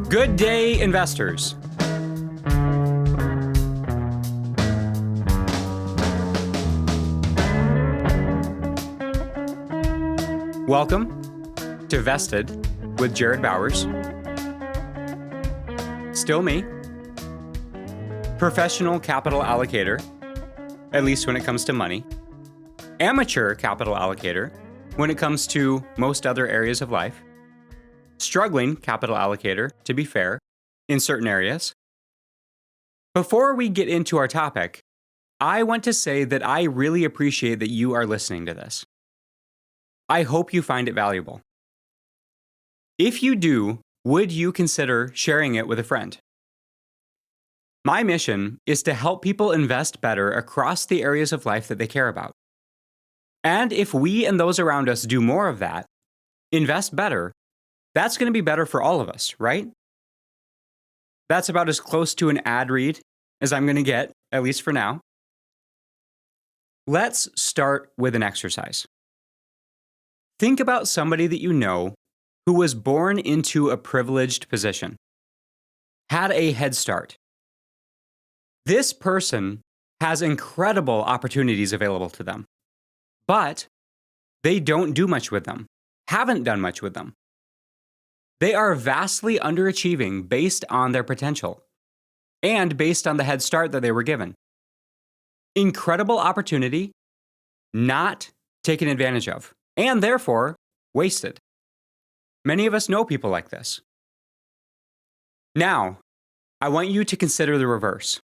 Good day, investors. Welcome to Vested with Jared Bowers. Still me. Professional capital allocator, at least when it comes to money. Amateur capital allocator when it comes to most other areas of life. Struggling capital allocator, to be fair, in certain areas. Before we get into our topic, I want to say that I really appreciate that you are listening to this. I hope you find it valuable. If you do, would you consider sharing it with a friend? My mission is to help people invest better across the areas of life that they care about. And if we and those around us do more of that, invest better, that's going to be better for all of us, right? That's about as close to an ad read as I'm going to get, at least for now. Let's start with an exercise. Think about somebody that you know who was born into a privileged position, had a head start. This person has incredible opportunities available to them, but they don't do much with them, haven't done much with them. They are vastly underachieving based on their potential and based on the head start that they were given. Incredible opportunity, not taken advantage of, and therefore wasted. Many of us know people like this. Now, I want you to consider the reverse.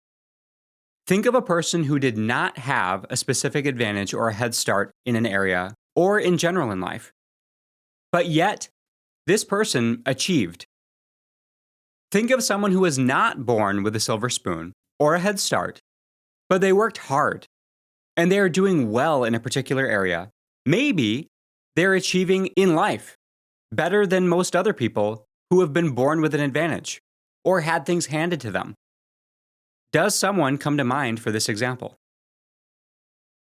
Think of a person who did not have a specific advantage or a head start in an area or in general in life, but yet this person achieved. Think of someone who was not born with a silver spoon or a head start, but they worked hard and they are doing well in a particular area. Maybe they're achieving in life better than most other people who have been born with an advantage or had things handed to them. Does someone come to mind for this example?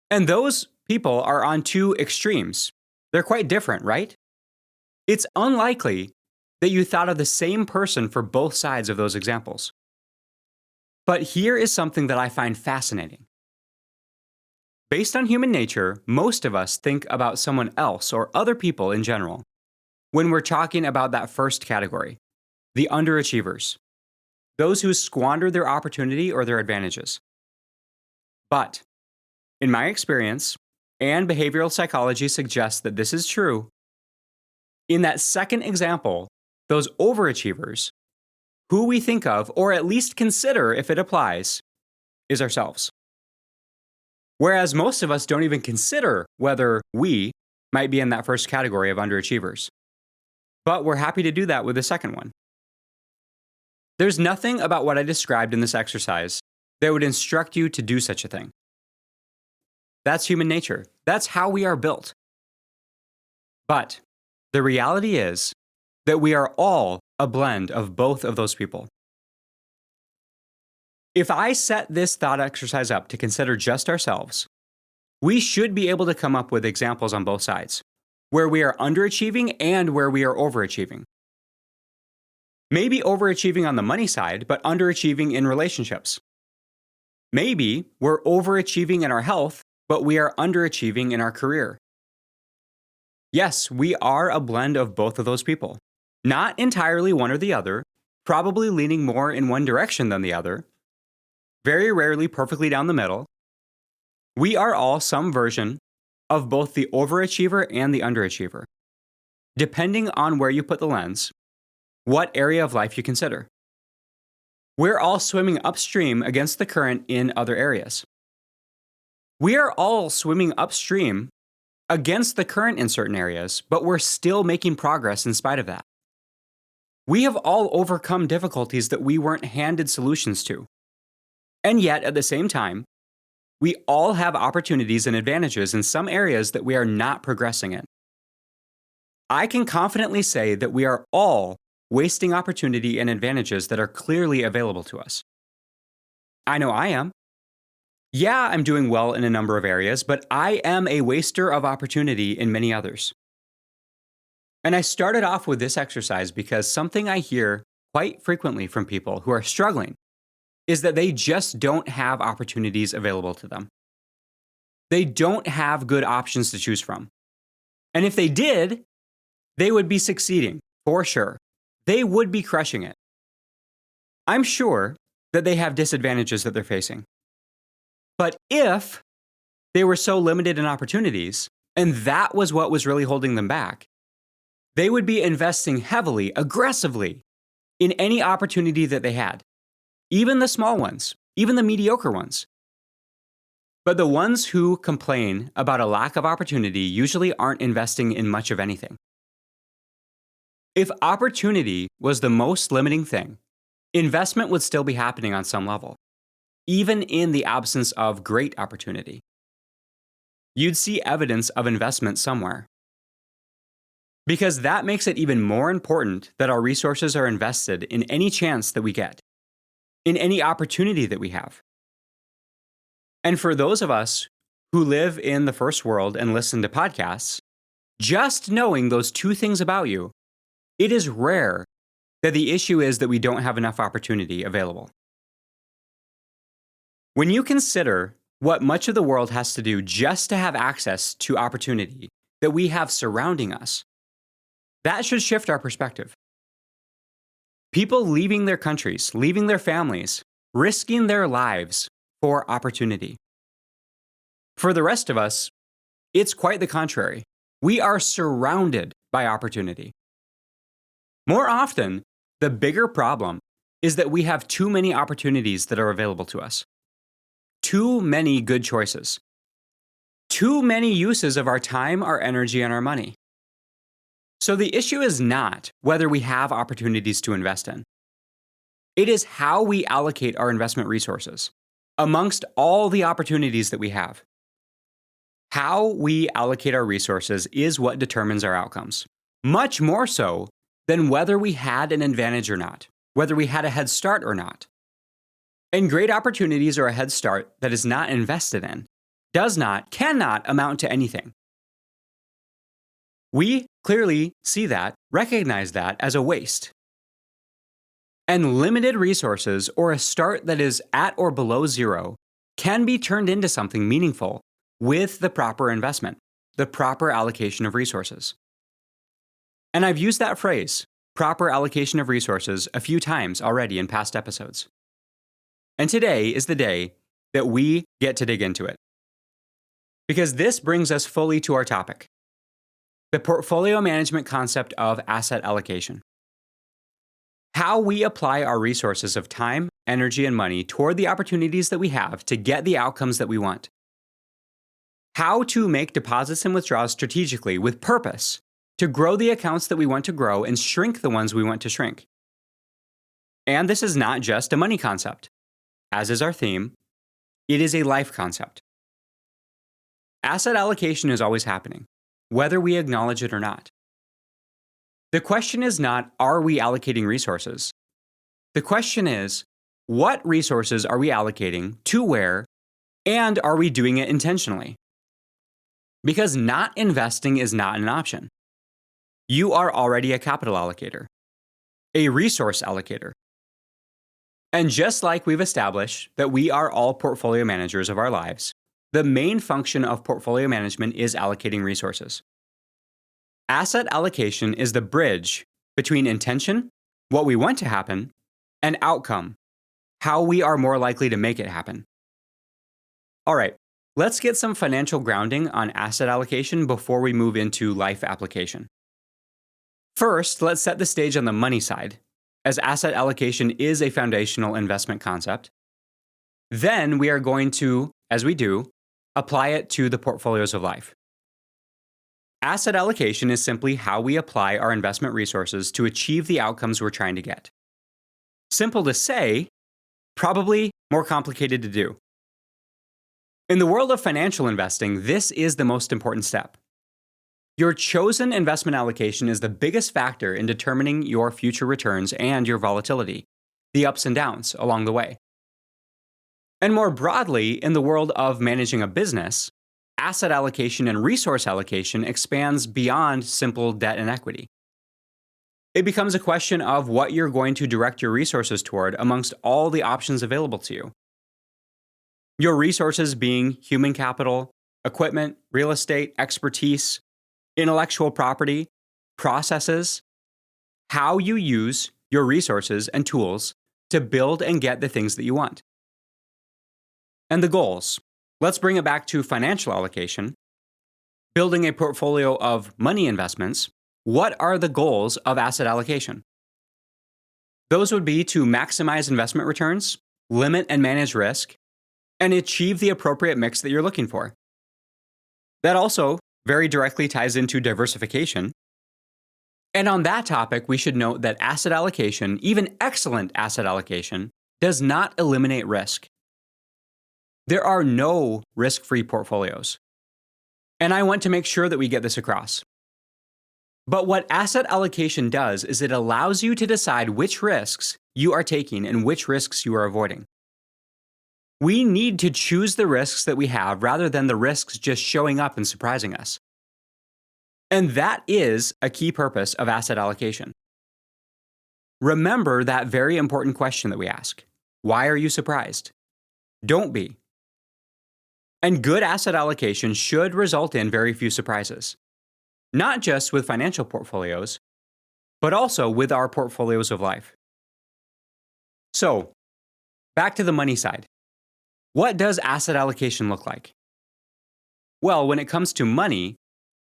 And those people are on two extremes. They're quite different, right? It's unlikely that you thought of the same person for both sides of those examples. But here is something that I find fascinating. Based on human nature, most of us think about someone else or other people in general when we're talking about that first category, the underachievers, those who squander their opportunity or their advantages. But in my experience, and behavioral psychology suggests that this is true, in that second example, those overachievers, who we think of, or at least consider if it applies, is ourselves. Whereas most of us don't even consider whether we might be in that first category of underachievers. But we're happy to do that with the second one. There's nothing about what I described in this exercise that would instruct you to do such a thing. That's human nature. That's how we are built. But the reality is that we are all a blend of both of those people. If I set this thought exercise up to consider just ourselves, we should be able to come up with examples on both sides, where we are underachieving and where we are overachieving. Maybe overachieving on the money side, but underachieving in relationships. Maybe we're overachieving in our health, but we are underachieving in our career. Yes, we are a blend of both of those people. Not entirely one or the other, probably leaning more in one direction than the other. Very rarely perfectly down the middle. We are all some version of both the overachiever and the underachiever, depending on where you put the lens, what area of life you consider. We're all swimming upstream against the current in other areas. We are all swimming upstream against the current in certain areas, but we're still making progress in spite of that. We have all overcome difficulties that we weren't handed solutions to. And yet, at the same time, we all have opportunities and advantages in some areas that we are not progressing in. I can confidently say that we are all wasting opportunity and advantages that are clearly available to us. I know I am. Yeah, I'm doing well in a number of areas, but I am a waster of opportunity in many others. And I started off with this exercise because something I hear quite frequently from people who are struggling is that they just don't have opportunities available to them. They don't have good options to choose from. And if they did, they would be succeeding, for sure. They would be crushing it. I'm sure that they have disadvantages that they're facing. But if they were so limited in opportunities, and that was what was really holding them back, they would be investing heavily, aggressively, in any opportunity that they had. Even the small ones, even the mediocre ones. But the ones who complain about a lack of opportunity usually aren't investing in much of anything. If opportunity was the most limiting thing, investment would still be happening on some level, even in the absence of great opportunity. You'd see evidence of investment somewhere. Because that makes it even more important that our resources are invested in any chance that we get, in any opportunity that we have. And for those of us who live in the first world and listen to podcasts, just knowing those two things about you, it is rare that the issue is that we don't have enough opportunity available. When you consider what much of the world has to do just to have access to opportunity that we have surrounding us, that should shift our perspective. People leaving their countries, leaving their families, risking their lives for opportunity. For the rest of us, it's quite the contrary. We are surrounded by opportunity. More often, the bigger problem is that we have too many opportunities that are available to us. Too many good choices. Too many uses of our time, our energy, and our money. So the issue is not whether we have opportunities to invest in. It is how we allocate our investment resources amongst all the opportunities that we have. How we allocate our resources is what determines our outcomes, much more so than whether we had an advantage or not, whether we had a head start or not. And great opportunities or a head start that is not invested in cannot amount to anything. We clearly see that, recognize that as a waste. And limited resources or a start that is at or below zero can be turned into something meaningful with the proper investment, the proper allocation of resources. And I've used that phrase, proper allocation of resources, a few times already in past episodes. And today is the day that we get to dig into it. Because this brings us fully to our topic, the portfolio management concept of asset allocation. How we apply our resources of time, energy, and money toward the opportunities that we have to get the outcomes that we want. How to make deposits and withdrawals strategically with purpose to grow the accounts that we want to grow and shrink the ones we want to shrink. And this is not just a money concept. As is our theme, it is a life concept. Asset allocation is always happening, whether we acknowledge it or not. The question is not, are we allocating resources? The question is, what resources are we allocating to where, and are we doing it intentionally? Because not investing is not an option. You are already a capital allocator, a resource allocator. And just like we've established that we are all portfolio managers of our lives, the main function of portfolio management is allocating resources. Asset allocation is the bridge between intention, what we want to happen, and outcome, how we are more likely to make it happen. All right, let's get some financial grounding on asset allocation before we move into life application. First, let's set the stage on the money side, as asset allocation is a foundational investment concept. Then we are going to, as we do, apply it to the portfolios of life. Asset allocation is simply how we apply our investment resources to achieve the outcomes we're trying to get. Simple to say, probably more complicated to do. In the world of financial investing, this is the most important step. Your chosen investment allocation is the biggest factor in determining your future returns and your volatility, the ups and downs along the way. And more broadly, in the world of managing a business, asset allocation and resource allocation expands beyond simple debt and equity. It becomes a question of what you're going to direct your resources toward amongst all the options available to you. Your resources being human capital, equipment, real estate, expertise, intellectual property, processes, how you use your resources and tools to build and get the things that you want. And the goals. Let's bring it back to financial allocation. Building a portfolio of money investments. What are the goals of asset allocation? Those would be to maximize investment returns, limit and manage risk, and achieve the appropriate mix that you're looking for. That also very directly ties into diversification. And on that topic, we should note that asset allocation, even excellent asset allocation, does not eliminate risk. There are no risk-free portfolios. And I want to make sure that we get this across. But what asset allocation does is it allows you to decide which risks you are taking and which risks you are avoiding. We need to choose the risks that we have rather than the risks just showing up and surprising us. And that is a key purpose of asset allocation. Remember that very important question that we ask. Why are you surprised? Don't be. And good asset allocation should result in very few surprises. Not just with financial portfolios, but also with our portfolios of life. So, back to the money side. What does asset allocation look like? Well, when it comes to money,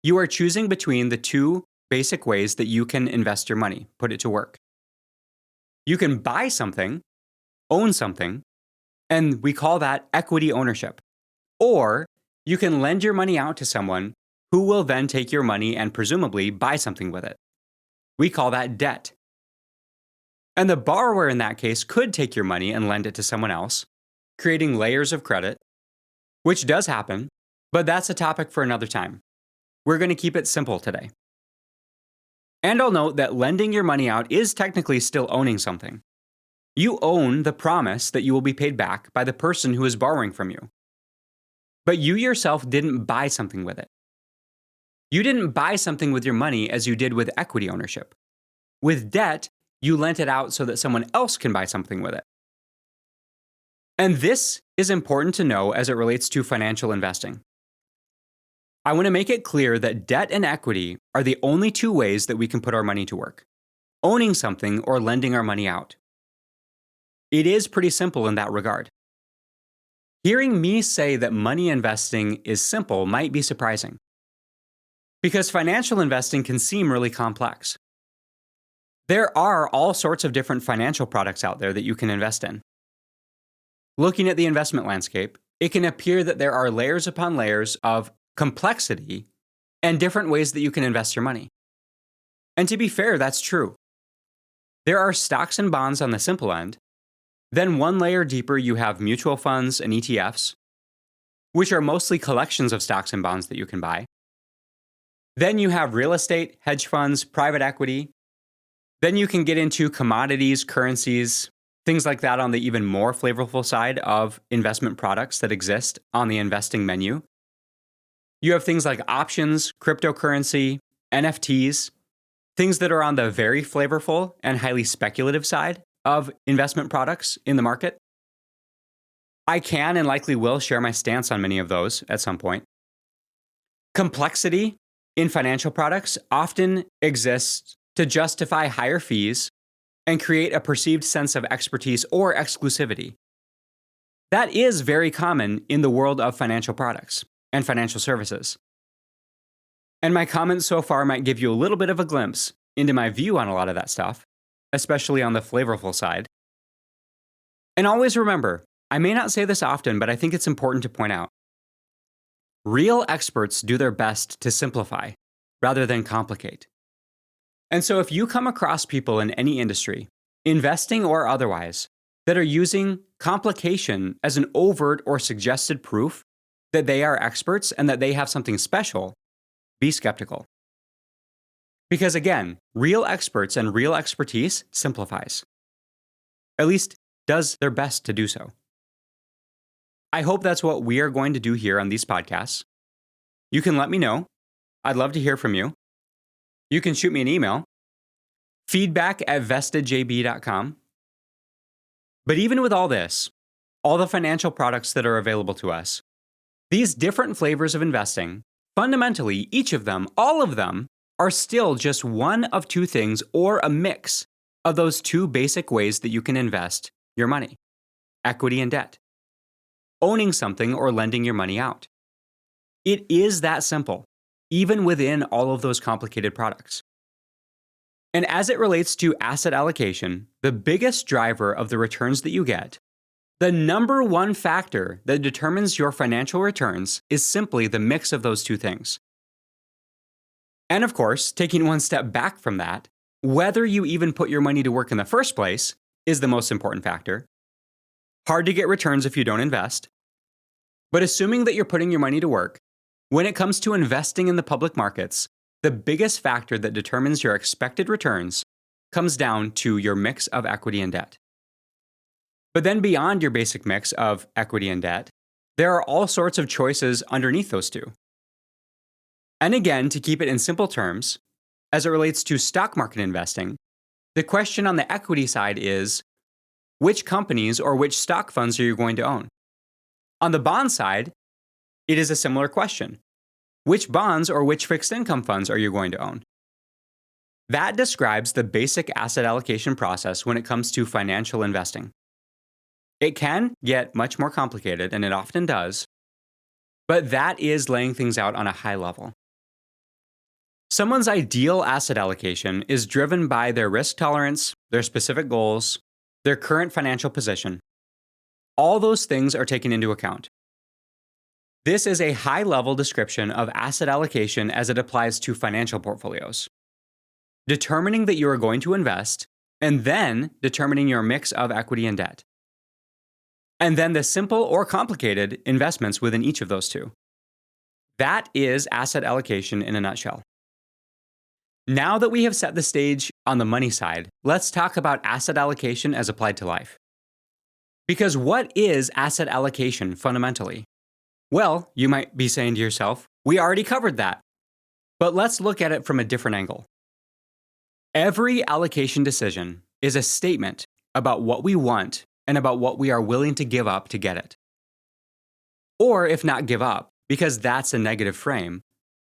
you are choosing between the two basic ways that you can invest your money, put it to work. You can buy something, own something, and we call that equity ownership. Or you can lend your money out to someone who will then take your money and presumably buy something with it. We call that debt. And the borrower in that case could take your money and lend it to someone else, creating layers of credit, which does happen, but that's a topic for another time. We're going to keep it simple today. And I'll note that lending your money out is technically still owning something. You own the promise that you will be paid back by the person who is borrowing from you. But you yourself didn't buy something with it. You didn't buy something with your money as you did with equity ownership. With debt, you lent it out so that someone else can buy something with it. And this is important to know as it relates to financial investing. I want to make it clear that debt and equity are the only two ways that we can put our money to work, owning something or lending our money out. It is pretty simple in that regard. Hearing me say that money investing is simple might be surprising, because financial investing can seem really complex. There are all sorts of different financial products out there that you can invest in. Looking at the investment landscape, it can appear that there are layers upon layers of complexity and different ways that you can invest your money. And to be fair, that's true. There are stocks and bonds on the simple end. Then one layer deeper, you have mutual funds and ETFs, which are mostly collections of stocks and bonds that you can buy. Then you have real estate, hedge funds, private equity. Then you can get into commodities, currencies, things like that on the even more flavorful side of investment products that exist on the investing menu. You have things like options, cryptocurrency, NFTs, things that are on the very flavorful and highly speculative side of investment products in the market. I can and likely will share my stance on many of those at some point. Complexity in financial products often exists to justify higher fees and create a perceived sense of expertise or exclusivity. That is very common in the world of financial products and financial services. And my comments so far might give you a little bit of a glimpse into my view on a lot of that stuff, especially on the flavorful side. And always remember, I may not say this often, but I think it's important to point out. Real experts do their best to simplify rather than complicate. And so if you come across people in any industry, investing or otherwise, that are using complication as an overt or suggested proof that they are experts and that they have something special, be skeptical. Because again, real experts and real expertise simplifies. At least does their best to do so. I hope that's what we are going to do here on these podcasts. You can let me know. I'd love to hear from you. You can shoot me an email. feedback@vestedjb.com. But even with all this, all the financial products that are available to us, these different flavors of investing, fundamentally, each of them, all of them, are still just one of two things or a mix of those two basic ways that you can invest your money: equity and debt, owning something or lending your money out. It is that simple, even within all of those complicated products. And as it relates to asset allocation, the biggest driver of the returns that you get, the number one factor that determines your financial returns, is simply the mix of those two things. And of course, taking one step back from that, whether you even put your money to work in the first place is the most important factor. Hard to get returns if you don't invest. But assuming that you're putting your money to work, when it comes to investing in the public markets, the biggest factor that determines your expected returns comes down to your mix of equity and debt. But then beyond your basic mix of equity and debt, there are all sorts of choices underneath those two. And again, to keep it in simple terms, as it relates to stock market investing, the question on the equity side is, which companies or which stock funds are you going to own? On the bond side, it is a similar question. Which bonds or which fixed income funds are you going to own? That describes the basic asset allocation process when it comes to financial investing. It can get much more complicated, and it often does, but that is laying things out on a high level. Someone's ideal asset allocation is driven by their risk tolerance, their specific goals, their current financial position. All those things are taken into account. This is a high-level description of asset allocation as it applies to financial portfolios. Determining that you are going to invest, and then determining your mix of equity and debt. And then the simple or complicated investments within each of those two. That is asset allocation in a nutshell. Now that we have set the stage on the money side, let's talk about asset allocation as applied to life. Because what is asset allocation fundamentally? Well, you might be saying to yourself, we already covered that. But let's look at it from a different angle. Every allocation decision is a statement about what we want and about what we are willing to give up to get it. Or if not give up, because that's a negative frame,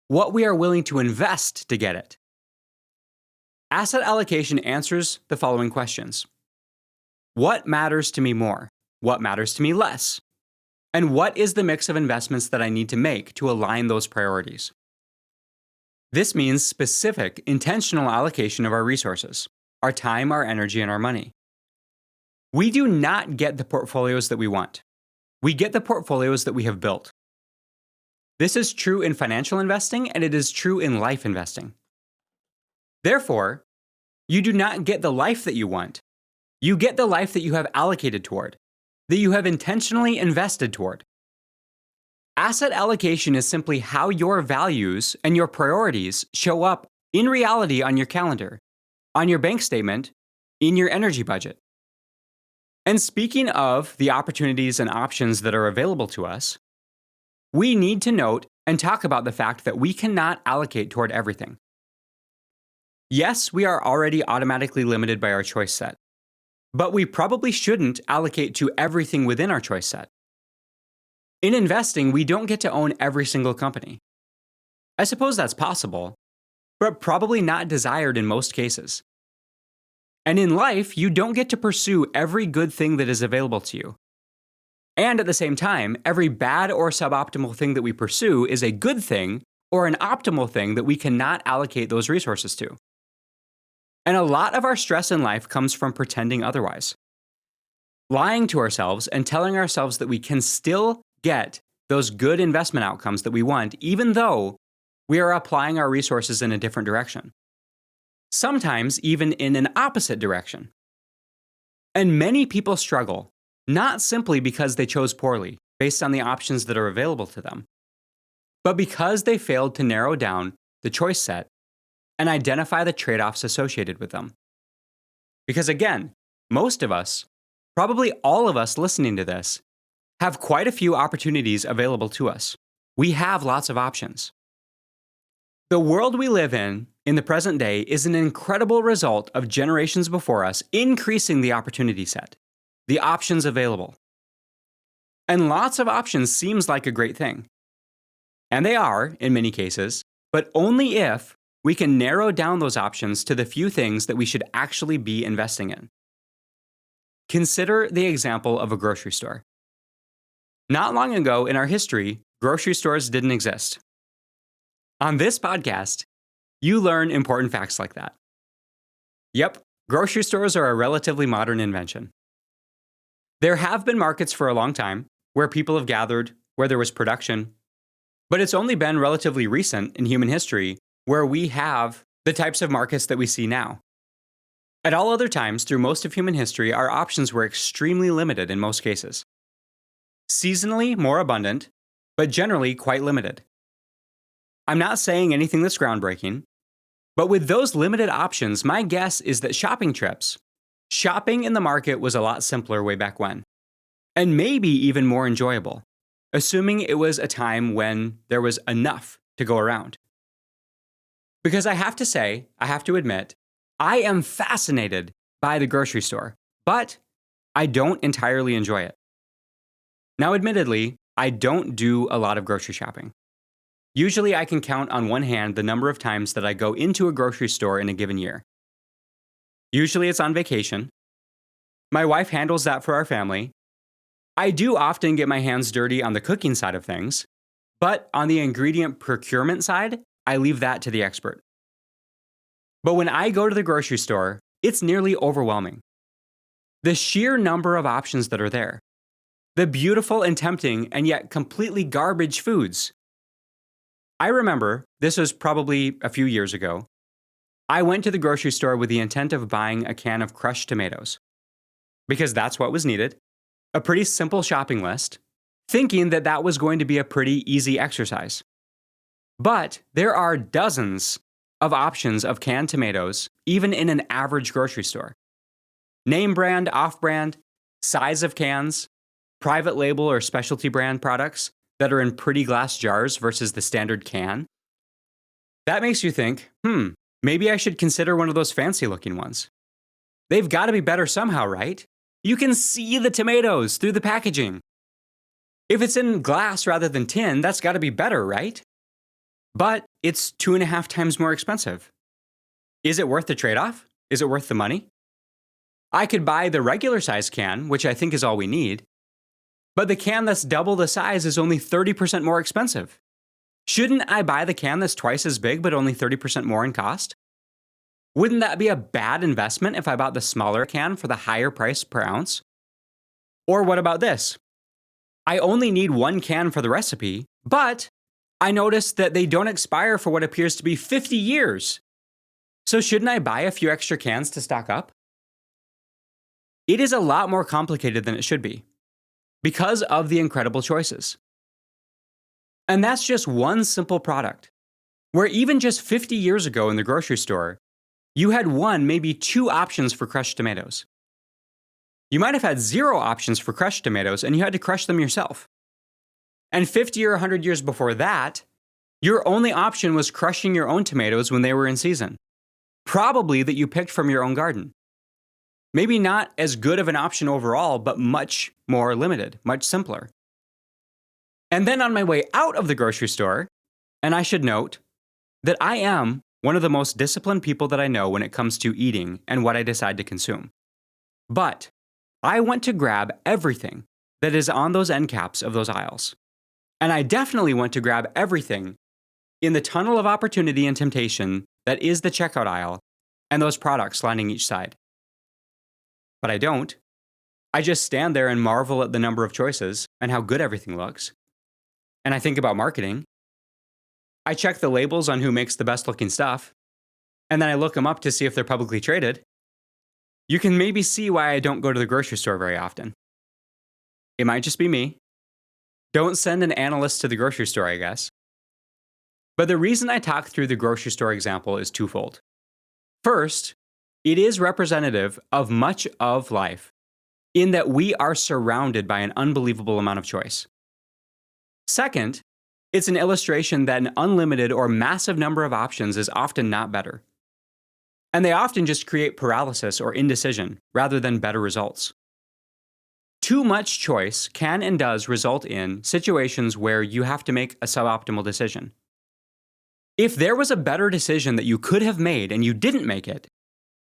what we are willing to invest to get it. Asset allocation answers the following questions. What matters to me more? What matters to me less? And what is the mix of investments that I need to make to align those priorities? This means specific, intentional allocation of our resources, our time, our energy, and our money. We do not get the portfolios that we want. We get the portfolios that we have built. This is true in financial investing, and it is true in life investing. Therefore, you do not get the life that you want. You get the life that you have allocated toward, that you have intentionally invested toward. Asset allocation is simply how your values and your priorities show up in reality on your calendar, on your bank statement, in your energy budget. And speaking of the opportunities and options that are available to us, we need to note and talk about the fact that we cannot allocate toward everything. Yes, we are already automatically limited by our choice set, but we probably shouldn't allocate to everything within our choice set. In investing, we don't get to own every single company. I suppose that's possible, but probably not desired in most cases. And in life, you don't get to pursue every good thing that is available to you. And at the same time, every bad or suboptimal thing that we pursue is a good thing or an optimal thing that we cannot allocate those resources to. And a lot of our stress in life comes from pretending otherwise. Lying to ourselves and telling ourselves that we can still get those good investment outcomes that we want, even though we are applying our resources in a different direction. Sometimes even in an opposite direction. And many people struggle, not simply because they chose poorly, based on the options that are available to them, but because they failed to narrow down the choice set and identify the trade-offs associated with them. Because again, most of us, probably all of us listening to this, have quite a few opportunities available to us. We have lots of options. The world we live in in the present day is an incredible result of generations before us increasing the opportunity set, the options available. And lots of options seems like a great thing. And they are, in many cases, but only if we can narrow down those options to the few things that we should actually be investing in. Consider the example of a grocery store. Not long ago in our history, grocery stores didn't exist. On this podcast, you learn important facts like that. Yep, grocery stores are a relatively modern invention. There have been markets for a long time where people have gathered, where there was production, but it's only been relatively recent in human history where we have the types of markets that we see now. At all other times through most of human history, our options were extremely limited in most cases. Seasonally more abundant, but generally quite limited. I'm not saying anything that's groundbreaking, but with those limited options, my guess is that shopping in the market was a lot simpler way back when, and maybe even more enjoyable, assuming it was a time when there was enough to go around. Because I have to admit, I am fascinated by the grocery store, but I don't entirely enjoy it. Now, admittedly, I don't do a lot of grocery shopping. Usually I can count on one hand the number of times that I go into a grocery store in a given year. Usually it's on vacation. My wife handles that for our family. I do often get my hands dirty on the cooking side of things, but on the ingredient procurement side, I leave that to the expert. But when I go to the grocery store, it's nearly overwhelming. The sheer number of options that are there. The beautiful and tempting and yet completely garbage foods. I remember, this was probably a few years ago, I went to the grocery store with the intent of buying a can of crushed tomatoes. Because that's what was needed. A pretty simple shopping list, thinking that that was going to be a pretty easy exercise. But there are dozens of options of canned tomatoes, even in an average grocery store. Name brand, off-brand, size of cans, private label or specialty brand products that are in pretty glass jars versus the standard can. That makes you think, maybe I should consider one of those fancy looking ones. They've got to be better somehow, right? You can see the tomatoes through the packaging. If it's in glass rather than tin, that's got to be better, right? But it's 2.5 times more expensive. Is it worth the trade-off? Is it worth the money? I could buy the regular size can, which I think is all we need, but the can that's double the size is only 30% more expensive. Shouldn't I buy the can that's twice as big but only 30% more in cost? Wouldn't that be a bad investment if I bought the smaller can for the higher price per ounce? Or what about this? I only need one can for the recipe, but I noticed that they don't expire for what appears to be 50 years. So shouldn't I buy a few extra cans to stock up? It is a lot more complicated than it should be, because of the incredible choices. And that's just one simple product, where even just 50 years ago in the grocery store, you had one, maybe two options for crushed tomatoes. You might have had 0 options for crushed tomatoes and you had to crush them yourself. And 50 or 100 years before that, your only option was crushing your own tomatoes when they were in season. Probably that you picked from your own garden. Maybe not as good of an option overall, but much more limited, much simpler. And then on my way out of the grocery store, and I should note that I am one of the most disciplined people that I know when it comes to eating and what I decide to consume. But I went to grab everything that is on those end caps of those aisles. And I definitely went to grab everything in the tunnel of opportunity and temptation that is the checkout aisle and those products lining each side. But I don't. I just stand there and marvel at the number of choices and how good everything looks. And I think about marketing. I check the labels on who makes the best looking stuff, and then I look them up to see if they're publicly traded. You can maybe see why I don't go to the grocery store very often. It might just be me. Don't send an analyst to the grocery store, I guess. But the reason I talk through the grocery store example is twofold. First, it is representative of much of life in that we are surrounded by an unbelievable amount of choice. Second, It's an illustration that an unlimited or massive number of options is often not better. And they often just create paralysis or indecision rather than better results. Too much choice can and does result in situations where you have to make a suboptimal decision. If there was a better decision that you could have made and you didn't make it,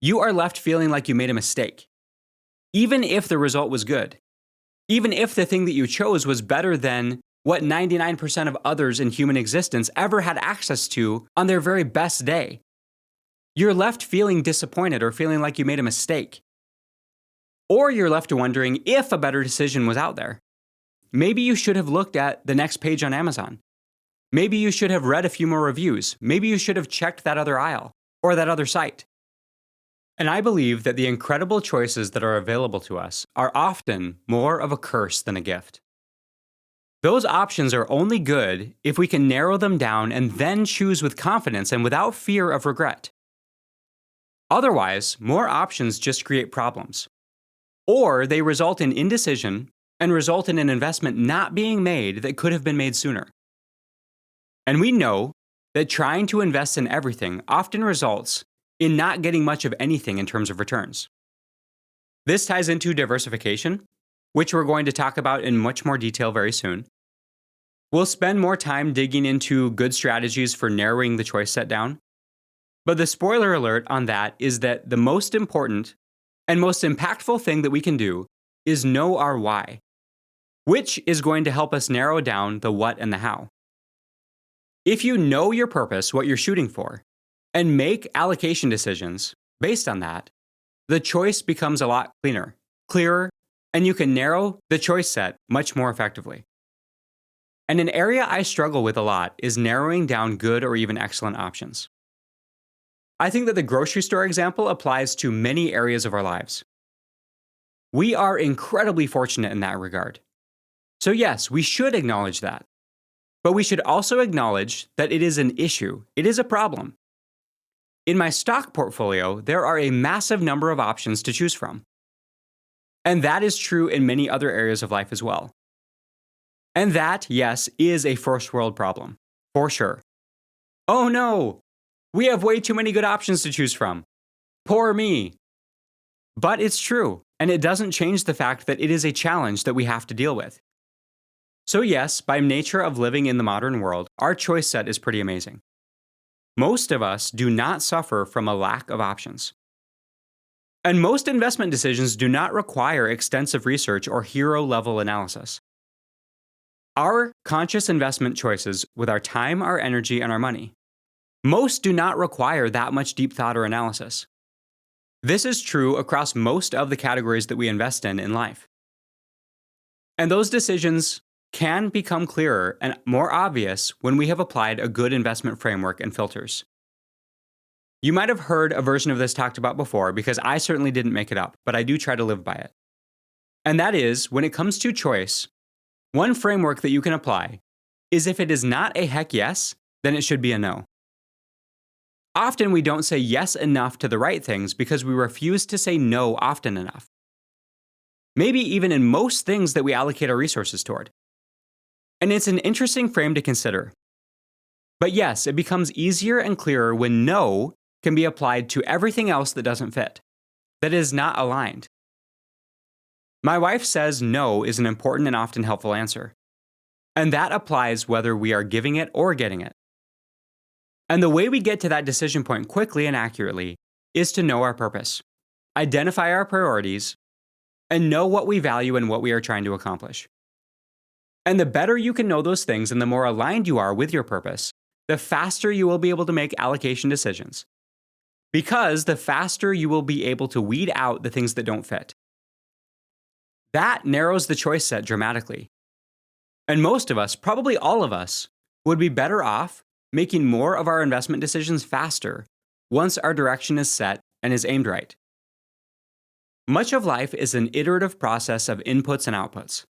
you are left feeling like you made a mistake. Even if the result was good. Even if the thing that you chose was better than what 99% of others in human existence ever had access to on their very best day. You're left feeling disappointed or feeling like you made a mistake. Or you're left wondering if a better decision was out there. Maybe you should have looked at the next page on Amazon. Maybe you should have read a few more reviews. Maybe you should have checked that other aisle or that other site. And I believe that the incredible choices that are available to us are often more of a curse than a gift. Those options are only good if we can narrow them down and then choose with confidence and without fear of regret. Otherwise, more options just create problems. Or they result in indecision and result in an investment not being made that could have been made sooner. And we know that trying to invest in everything often results in not getting much of anything in terms of returns. This ties into diversification, which we're going to talk about in much more detail very soon. We'll spend more time digging into good strategies for narrowing the choice set down. But the spoiler alert on that is that the most important and most impactful thing that we can do is know our why, which is going to help us narrow down the what and the how. If you know your purpose, what you're shooting for, and make allocation decisions based on that, the choice becomes a lot clearer, and you can narrow the choice set much more effectively. And an area I struggle with a lot is narrowing down good or even excellent options. I think that the grocery store example applies to many areas of our lives. We are incredibly fortunate in that regard. So yes, we should acknowledge that. But we should also acknowledge that it is an issue. It is a problem. In my stock portfolio, there are a massive number of options to choose from. And that is true in many other areas of life as well. And that, yes, is a first world problem, for sure. Oh no! We have way too many good options to choose from. Poor me. But it's true, and it doesn't change the fact that it is a challenge that we have to deal with. So yes, by nature of living in the modern world, our choice set is pretty amazing. Most of us do not suffer from a lack of options. And most investment decisions do not require extensive research or hero-level analysis. Our conscious investment choices with our time, our energy, and our money, most do not require that much deep thought or analysis. This is true across most of the categories that we invest in life. And those decisions can become clearer and more obvious when we have applied a good investment framework and filters. You might have heard a version of this talked about before because I certainly didn't make it up, but I do try to live by it. And that is, when it comes to choice, one framework that you can apply is if it is not a heck yes, then it should be a no. Often we don't say yes enough to the right things because we refuse to say no often enough. Maybe even in most things that we allocate our resources toward. And it's an interesting frame to consider. But yes, it becomes easier and clearer when no can be applied to everything else that doesn't fit, that is not aligned. My wife says no is an important and often helpful answer. And that applies whether we are giving it or getting it. And the way we get to that decision point quickly and accurately is to know our purpose, identify our priorities, and know what we value and what we are trying to accomplish. And the better you can know those things and the more aligned you are with your purpose, the faster you will be able to make allocation decisions. Because the faster you will be able to weed out the things that don't fit. That narrows the choice set dramatically. And most of us, probably all of us, would be better off making more of our investment decisions faster once our direction is set and is aimed right. Much of life is an iterative process of inputs and outputs.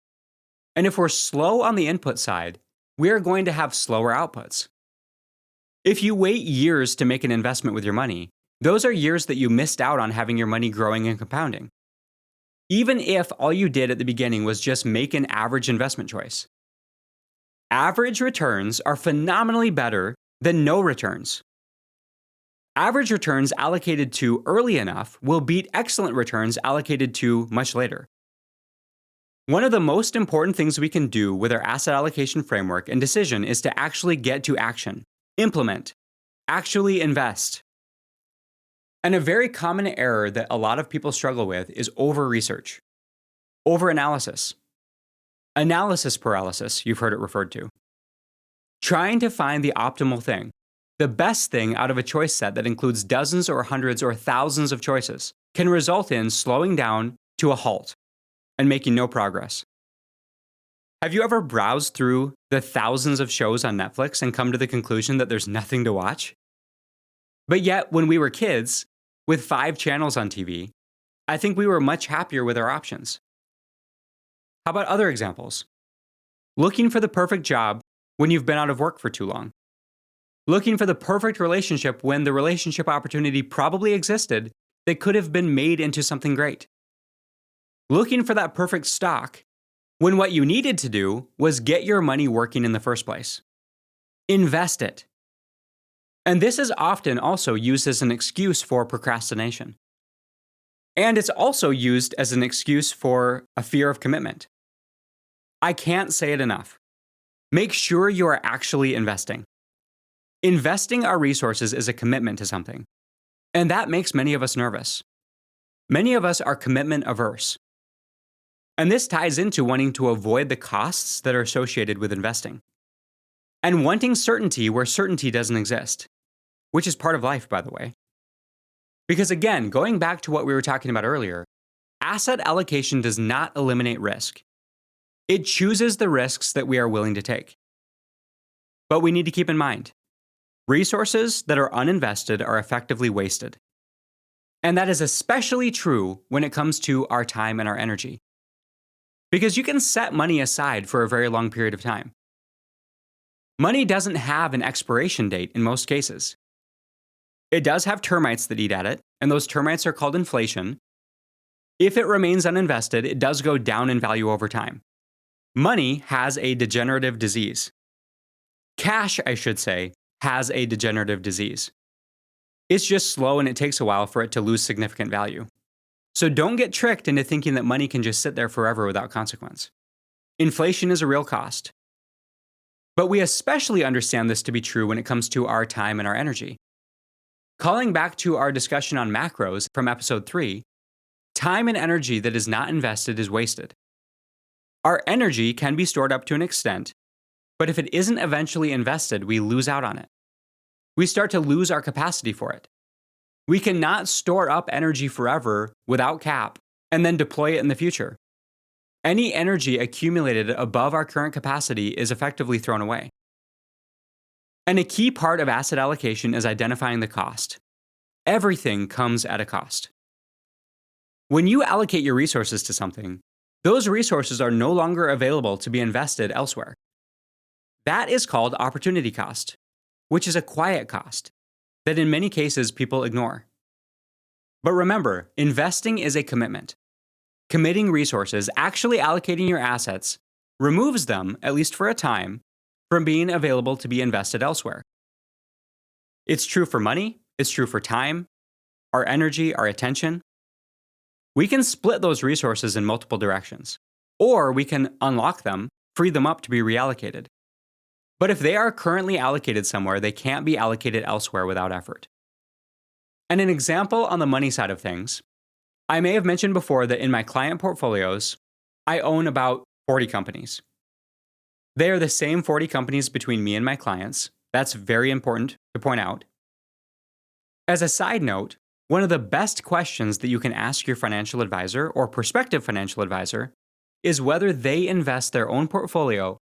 And if we're slow on the input side, we are going to have slower outputs. If you wait years to make an investment with your money, those are years that you missed out on having your money growing and compounding. Even if all you did at the beginning was just make an average investment choice. Average returns are phenomenally better than no returns. Average returns allocated to early enough will beat excellent returns allocated to much later. One of the most important things we can do with our asset allocation framework and decision is to actually get to action, implement, actually invest. And a very common error that a lot of people struggle with is over-research, over-analysis, analysis paralysis, you've heard it referred to. Trying to find the optimal thing, the best thing out of a choice set that includes dozens or hundreds or thousands of choices, can result in slowing down to a halt and making no progress. Have you ever browsed through the thousands of shows on Netflix and come to the conclusion that there's nothing to watch? But yet, when we were kids, with 5 channels on TV, I think we were much happier with our options. How about other examples? Looking for the perfect job when you've been out of work for too long. Looking for the perfect relationship when the relationship opportunity probably existed that could have been made into something great. Looking for that perfect stock when what you needed to do was get your money working in the first place. Invest it. And this is often also used as an excuse for procrastination. And it's also used as an excuse for a fear of commitment. I can't say it enough. Make sure you are actually investing. Investing our resources is a commitment to something. And that makes many of us nervous. Many of us are commitment averse. And this ties into wanting to avoid the costs that are associated with investing. And wanting certainty where certainty doesn't exist, which is part of life, by the way. Because again, going back to what we were talking about earlier, asset allocation does not eliminate risk. It chooses the risks that we are willing to take. But we need to keep in mind, resources that are uninvested are effectively wasted. And that is especially true when it comes to our time and our energy. Because you can set money aside for a very long period of time. Money doesn't have an expiration date in most cases. It does have termites that eat at it, and those termites are called inflation. If it remains uninvested, it does go down in value over time. Money has a degenerative disease. Cash, I should say, has a degenerative disease. It's just slow and it takes a while for it to lose significant value. So don't get tricked into thinking that money can just sit there forever without consequence. Inflation is a real cost. But we especially understand this to be true when it comes to our time and our energy. Calling back to our discussion on macros from episode 3, time and energy that is not invested is wasted. Our energy can be stored up to an extent, but if it isn't eventually invested, we lose out on it. We start to lose our capacity for it. We cannot store up energy forever without cap and then deploy it in the future. Any energy accumulated above our current capacity is effectively thrown away. And a key part of asset allocation is identifying the cost. Everything comes at a cost. When you allocate your resources to something, those resources are no longer available to be invested elsewhere. That is called opportunity cost, which is a quiet cost that in many cases people ignore. But remember, investing is a commitment. Committing resources, actually allocating your assets, removes them, at least for a time, from being available to be invested elsewhere. It's true for money, it's true for time, our energy, our attention. We can split those resources in multiple directions, or we can unlock them, free them up to be reallocated. But if they are currently allocated somewhere, they can't be allocated elsewhere without effort. And an example on the money side of things, I may have mentioned before that in my client portfolios, I own about 40 companies. They are the same 40 companies between me and my clients. That's very important to point out. As a side note, one of the best questions that you can ask your financial advisor or prospective financial advisor is whether they invest their own portfolio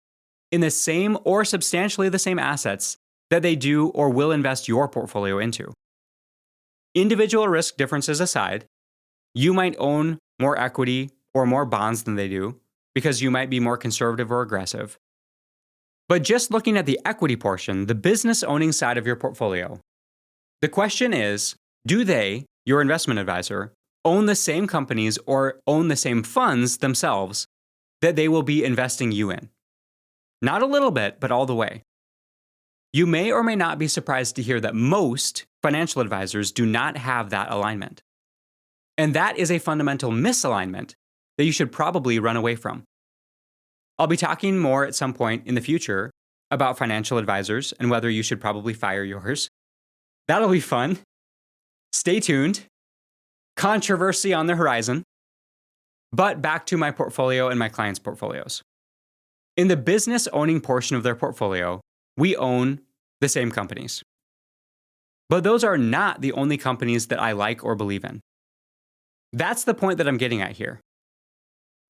in the same or substantially the same assets that they do or will invest your portfolio into. Individual risk differences aside, you might own more equity or more bonds than they do because you might be more conservative or aggressive. But just looking at the equity portion, the business owning side of your portfolio, the question is, do they, your investment advisor, own the same companies or own the same funds themselves that they will be investing you in? Not a little bit, but all the way. You may or may not be surprised to hear that most financial advisors do not have that alignment. And that is a fundamental misalignment that you should probably run away from. I'll be talking more at some point in the future about financial advisors and whether you should probably fire yours. That'll be fun. Stay tuned. Controversy on the horizon. But back to my portfolio and my clients' portfolios. In the business owning portion of their portfolio, we own the same companies. But those are not the only companies that I like or believe in. That's the point that I'm getting at here.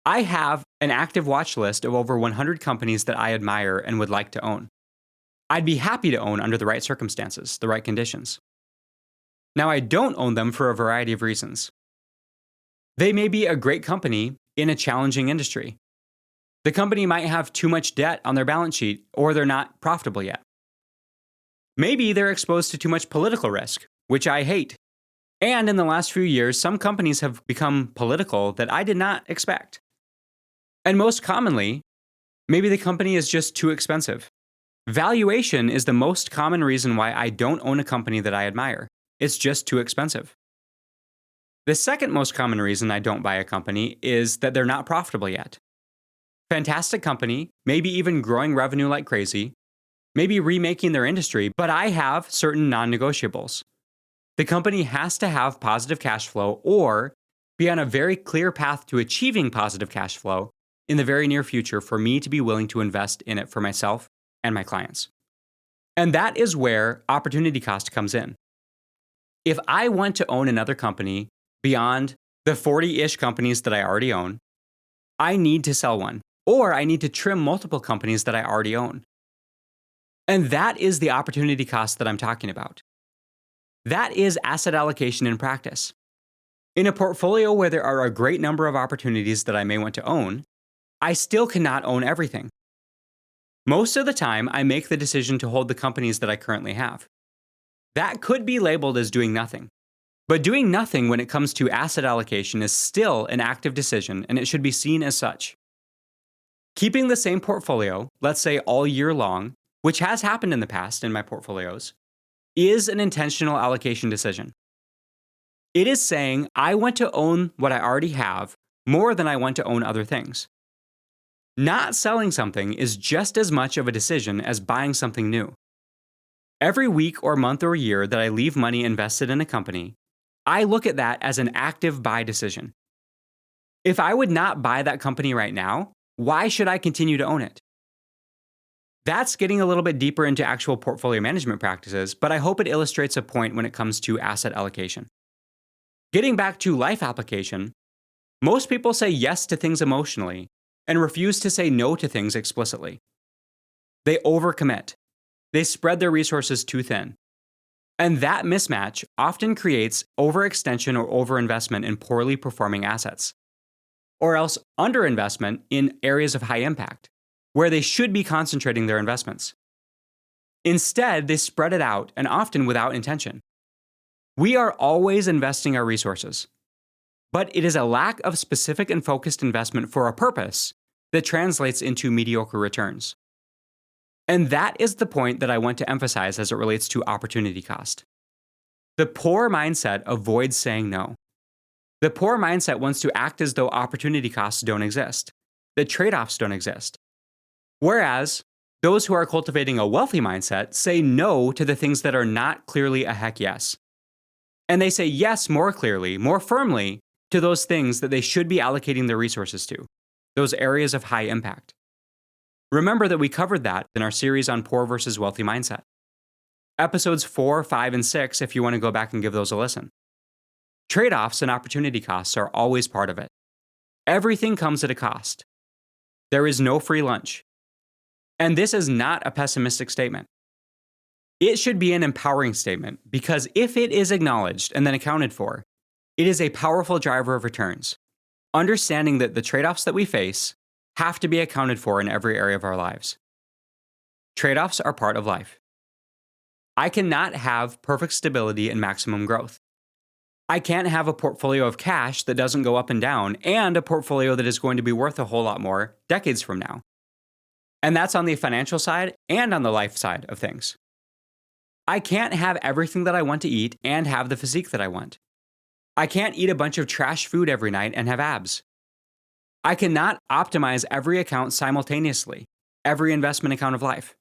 I have an active watch list of over 100 companies that I admire and would like to own. I'd be happy to own under the right circumstances, the right conditions. Now, I don't own them for a variety of reasons. They may be a great company in a challenging industry. The company might have too much debt on their balance sheet, or they're not profitable yet. Maybe they're exposed to too much political risk, which I hate. And in the last few years, some companies have become political that I did not expect. And most commonly, maybe the company is just too expensive. Valuation is the most common reason why I don't own a company that I admire. It's just too expensive. The second most common reason I don't buy a company is that they're not profitable yet. Fantastic company, maybe even growing revenue like crazy, maybe remaking their industry, but I have certain non-negotiables. The company has to have positive cash flow or be on a very clear path to achieving positive cash flow in the very near future for me to be willing to invest in it for myself and my clients. And that is where opportunity cost comes in. If I want to own another company beyond the 40-ish companies that I already own, I need to sell one, or I need to trim multiple companies that I already own. And that is the opportunity cost that I'm talking about. That is asset allocation in practice. In a portfolio where there are a great number of opportunities that I may want to own, I still cannot own everything. Most of the time, I make the decision to hold the companies that I currently have. That could be labeled as doing nothing. But doing nothing when it comes to asset allocation is still an active decision, and it should be seen as such. Keeping the same portfolio, let's say all year long, which has happened in the past in my portfolios, is an intentional allocation decision. It is saying, I want to own what I already have more than I want to own other things. Not selling something is just as much of a decision as buying something new. Every week or month or year that I leave money invested in a company, I look at that as an active buy decision. If I would not buy that company right now, why should I continue to own it? That's getting a little bit deeper into actual portfolio management practices, but I hope it illustrates a point when it comes to asset allocation. Getting back to life application, most people say yes to things emotionally and refuse to say no to things explicitly. They overcommit. They spread their resources too thin. And that mismatch often creates overextension or overinvestment in poorly performing assets, or else underinvestment in areas of high impact, where they should be concentrating their investments. Instead, they spread it out and often without intention. We are always investing our resources, but it is a lack of specific and focused investment for a purpose that translates into mediocre returns. And that is the point that I want to emphasize as it relates to opportunity cost. The poor mindset avoids saying no. The poor mindset wants to act as though opportunity costs don't exist, that trade-offs don't exist. Whereas those who are cultivating a wealthy mindset say no to the things that are not clearly a heck yes. And they say yes more clearly, more firmly, to those things that they should be allocating their resources to, those areas of high impact. Remember that we covered that in our series on poor versus wealthy mindset. Episodes 4, 5, and 6 if you want to go back and give those a listen. Trade-offs and opportunity costs are always part of it. Everything comes at a cost. There is no free lunch. And this is not a pessimistic statement. It should be an empowering statement because if it is acknowledged and then accounted for, it is a powerful driver of returns. Understanding that the trade-offs that we face have to be accounted for in every area of our lives. Trade-offs are part of life. I cannot have perfect stability and maximum growth. I can't have a portfolio of cash that doesn't go up and down and a portfolio that is going to be worth a whole lot more decades from now. And that's on the financial side and on the life side of things. I can't have everything that I want to eat and have the physique that I want. I can't eat a bunch of trash food every night and have abs. I cannot optimize every account simultaneously, every investment account of life.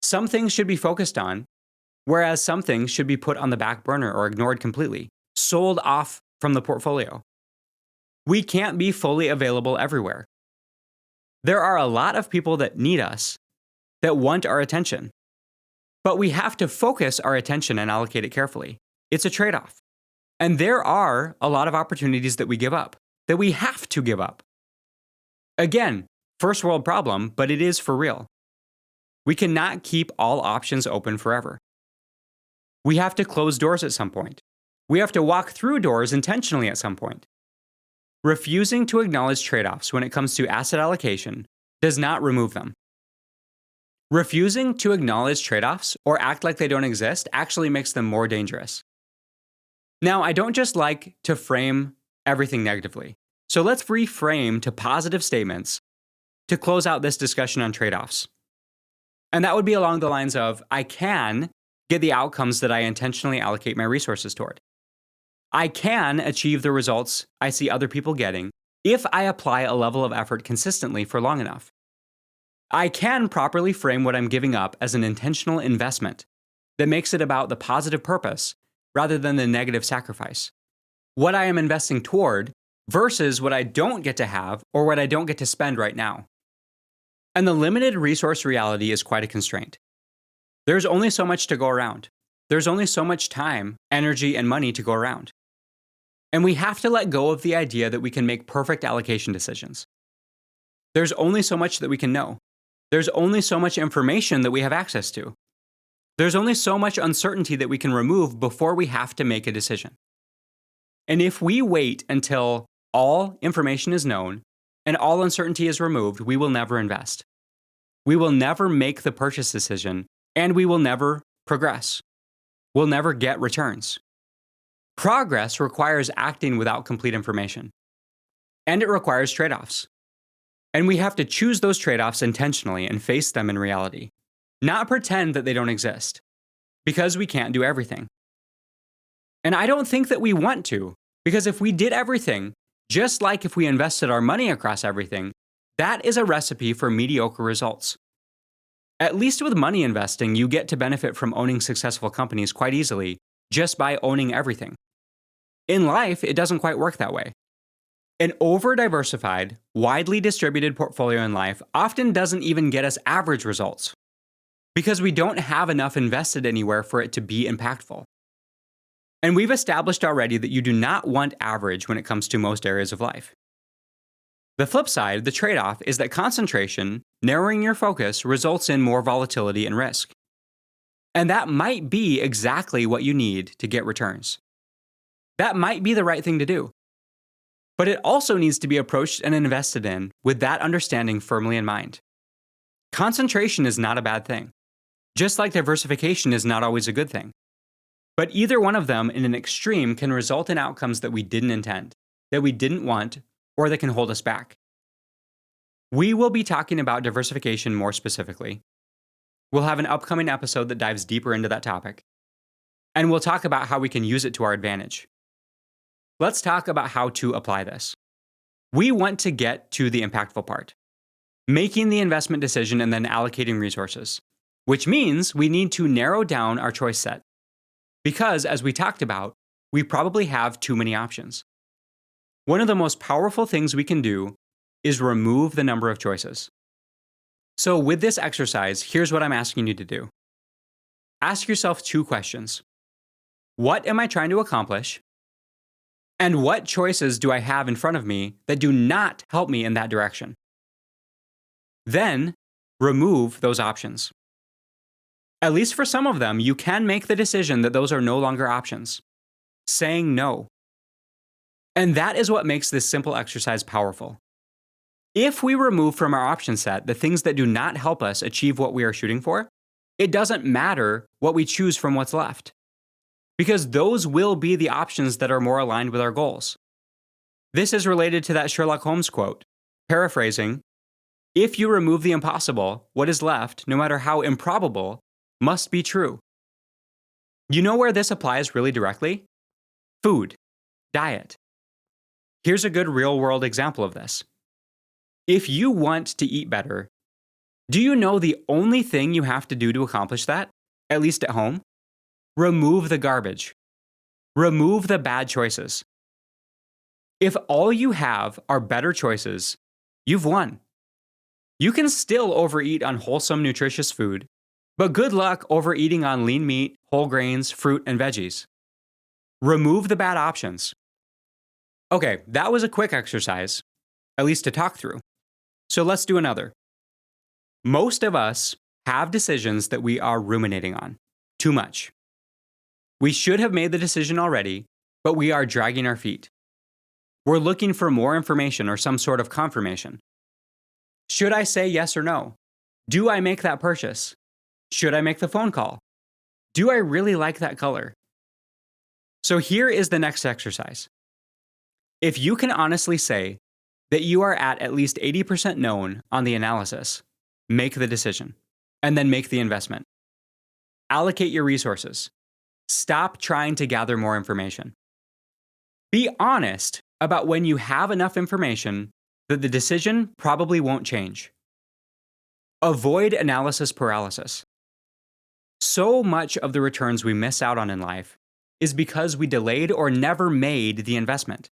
Some things should be focused on, whereas some things should be put on the back burner or ignored completely, sold off from the portfolio. We can't be fully available everywhere. There are a lot of people that need us, that want our attention. But we have to focus our attention and allocate it carefully. It's a trade-off. And there are a lot of opportunities that we give up, that we have to give up. Again, first world problem, but it is for real. We cannot keep all options open forever. We have to close doors at some point. We have to walk through doors intentionally at some point. Refusing to acknowledge trade-offs when it comes to asset allocation does not remove them. Refusing to acknowledge trade-offs or act like they don't exist actually makes them more dangerous. Now, I don't just like to frame everything negatively. So let's reframe to positive statements to close out this discussion on trade-offs. And that would be along the lines of, I can get the outcomes that I intentionally allocate my resources toward. I can achieve the results I see other people getting if I apply a level of effort consistently for long enough. I can properly frame what I'm giving up as an intentional investment that makes it about the positive purpose rather than the negative sacrifice. What I am investing toward versus what I don't get to have or what I don't get to spend right now. And the limited resource reality is quite a constraint. There's only so much to go around. There's only so much time, energy, and money to go around. And we have to let go of the idea that we can make perfect allocation decisions. There's only so much that we can know. There's only so much information that we have access to. There's only so much uncertainty that we can remove before we have to make a decision. And if we wait until all information is known and all uncertainty is removed, we will never invest. We will never make the purchase decision, and we will never progress. We'll never get returns. Progress requires acting without complete information. And it requires trade-offs. And we have to choose those trade-offs intentionally and face them in reality. Not pretend that they don't exist. Because we can't do everything. And I don't think that we want to. Because if we did everything, just like if we invested our money across everything, that is a recipe for mediocre results. At least with money investing, you get to benefit from owning successful companies quite easily just by owning everything. In life, it doesn't quite work that way. An over-diversified, widely distributed portfolio in life often doesn't even get us average results because we don't have enough invested anywhere for it to be impactful. And we've established already that you do not want average when it comes to most areas of life. The flip side, the trade-off, is that concentration, narrowing your focus, results in more volatility and risk. And that might be exactly what you need to get returns. That might be the right thing to do. But it also needs to be approached and invested in with that understanding firmly in mind. Concentration is not a bad thing, just like diversification is not always a good thing. But either one of them in an extreme can result in outcomes that we didn't intend, that we didn't want, or that can hold us back. We will be talking about diversification more specifically. We'll have an upcoming episode that dives deeper into that topic. And we'll talk about how we can use it to our advantage. Let's talk about how to apply this. We want to get to the impactful part, making the investment decision and then allocating resources, which means we need to narrow down our choice set. Because, as we talked about, we probably have too many options. One of the most powerful things we can do is remove the number of choices. So with this exercise, here's what I'm asking you to do. Ask yourself two questions. What am I trying to accomplish? And what choices do I have in front of me that do not help me in that direction? Then, remove those options. At least for some of them, you can make the decision that those are no longer options. Saying no. And that is what makes this simple exercise powerful. If we remove from our option set the things that do not help us achieve what we are shooting for, it doesn't matter what we choose from what's left. Because those will be the options that are more aligned with our goals. This is related to that Sherlock Holmes quote. Paraphrasing, If you remove the impossible, what is left, no matter how improbable, must be true. You know where this applies really directly? Food, diet. Here's a good real-world example of this. If you want to eat better, do you know the only thing you have to do to accomplish that, at least at home? Remove the garbage. Remove the bad choices. If all you have are better choices, you've won. You can still overeat on wholesome, nutritious food, but good luck overeating on lean meat, whole grains, fruit, and veggies. Remove the bad options. Okay, that was a quick exercise, at least to talk through. So let's do another. Most of us have decisions that we are ruminating on. Too much. We should have made the decision already, but we are dragging our feet. We're looking for more information or some sort of confirmation. Should I say yes or no? Do I make that purchase? Should I make the phone call? Do I really like that color? So here is the next exercise. If you can honestly say that you are at least 80% known on the analysis, make the decision, and then make the investment. Allocate your resources. Stop trying to gather more information. Be honest about when you have enough information that the decision probably won't change. Avoid analysis paralysis. So much of the returns we miss out on in life is because we delayed or never made the investment.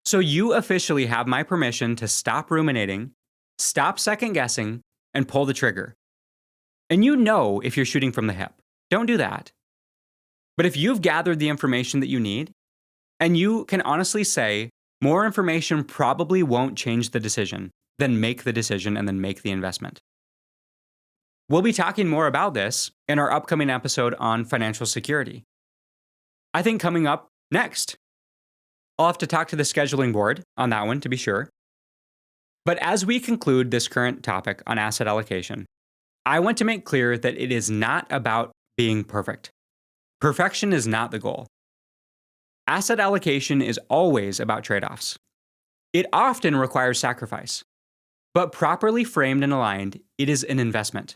So you officially have my permission to stop ruminating, stop second guessing, and pull the trigger. And you know if you're shooting from the hip. Don't do that. But if you've gathered the information that you need, and you can honestly say, more information probably won't change the decision, then make the decision and then make the investment. We'll be talking more about this in our upcoming episode on financial security. I think coming up next. I'll have to talk to the scheduling board on that one to be sure. But as we conclude this current topic on asset allocation, I want to make clear that it is not about being perfect. Perfection is not the goal. Asset allocation is always about trade-offs. It often requires sacrifice, but properly framed and aligned, it is an investment.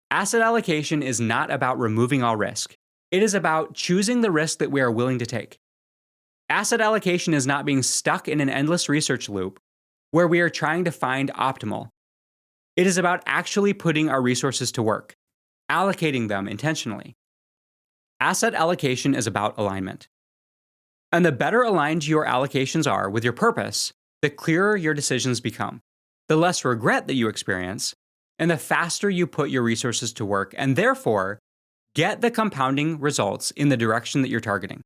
Asset allocation is not about removing all risk. It is about choosing the risk that we are willing to take. Asset allocation is not being stuck in an endless research loop where we are trying to find optimal. It is about actually putting our resources to work, allocating them intentionally. Asset allocation is about alignment. And the better aligned your allocations are with your purpose, the clearer your decisions become, the less regret that you experience, and the faster you put your resources to work and therefore get the compounding results in the direction that you're targeting.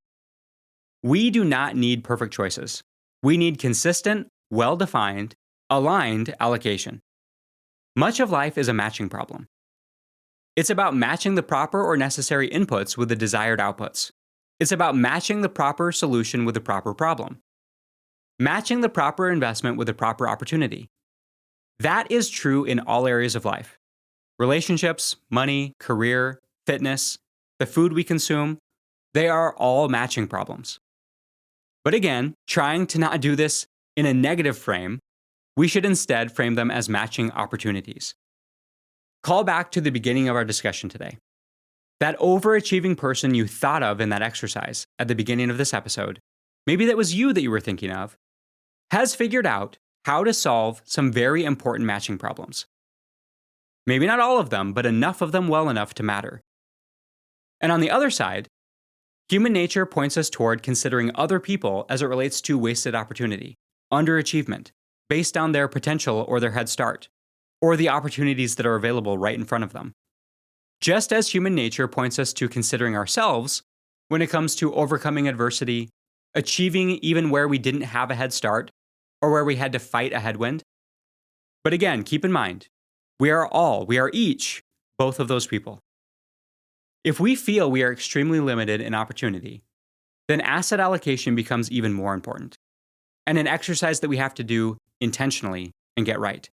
We do not need perfect choices. We need consistent, well-defined, aligned allocation. Much of life is a matching problem. It's about matching the proper or necessary inputs with the desired outputs. It's about matching the proper solution with the proper problem. Matching the proper investment with the proper opportunity. That is true in all areas of life. Relationships, money, career, fitness, the food we consume, they are all matching problems. But again, trying to not do this in a negative frame, we should instead frame them as matching opportunities. Call back to the beginning of our discussion today. That overachieving person you thought of in that exercise at the beginning of this episode, maybe that was you that you were thinking of, has figured out how to solve some very important matching problems. Maybe not all of them, but enough of them well enough to matter. And on the other side, human nature points us toward considering other people as it relates to wasted opportunity, underachievement, based on their potential or their head start, or the opportunities that are available right in front of them. Just as human nature points us to considering ourselves when it comes to overcoming adversity, achieving even where we didn't have a head start, or where we had to fight a headwind. But again, keep in mind, we are each both of those people. If we feel we are extremely limited in opportunity, then asset allocation becomes even more important, and an exercise that we have to do intentionally and get right.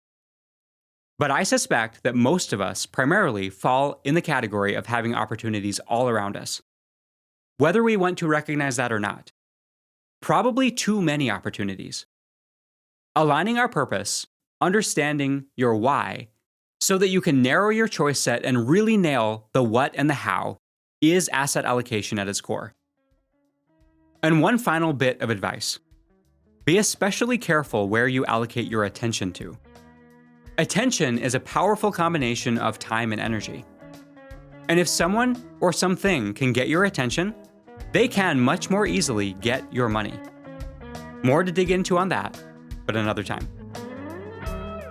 But I suspect that most of us primarily fall in the category of having opportunities all around us, whether we want to recognize that or not. Probably too many opportunities. Aligning our purpose understanding your why, so that you can narrow your choice set and really nail the what and the how, is asset allocation at its core. And one final bit of advice: be especially careful where you allocate your attention to. Attention is a powerful combination of time and energy. And if someone or something can get your attention, they can much more easily get your money. More to dig into on that, but another time.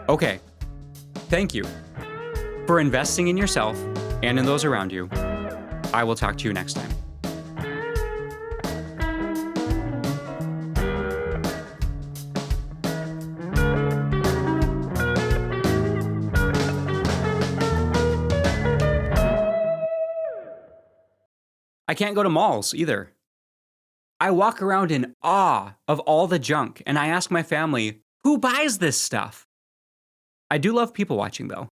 Okay, thank you for investing in yourself and in those around you. I will talk to you next time. I can't go to malls either. I walk around in awe of all the junk, and I ask my family, who buys this stuff? I do love people watching though.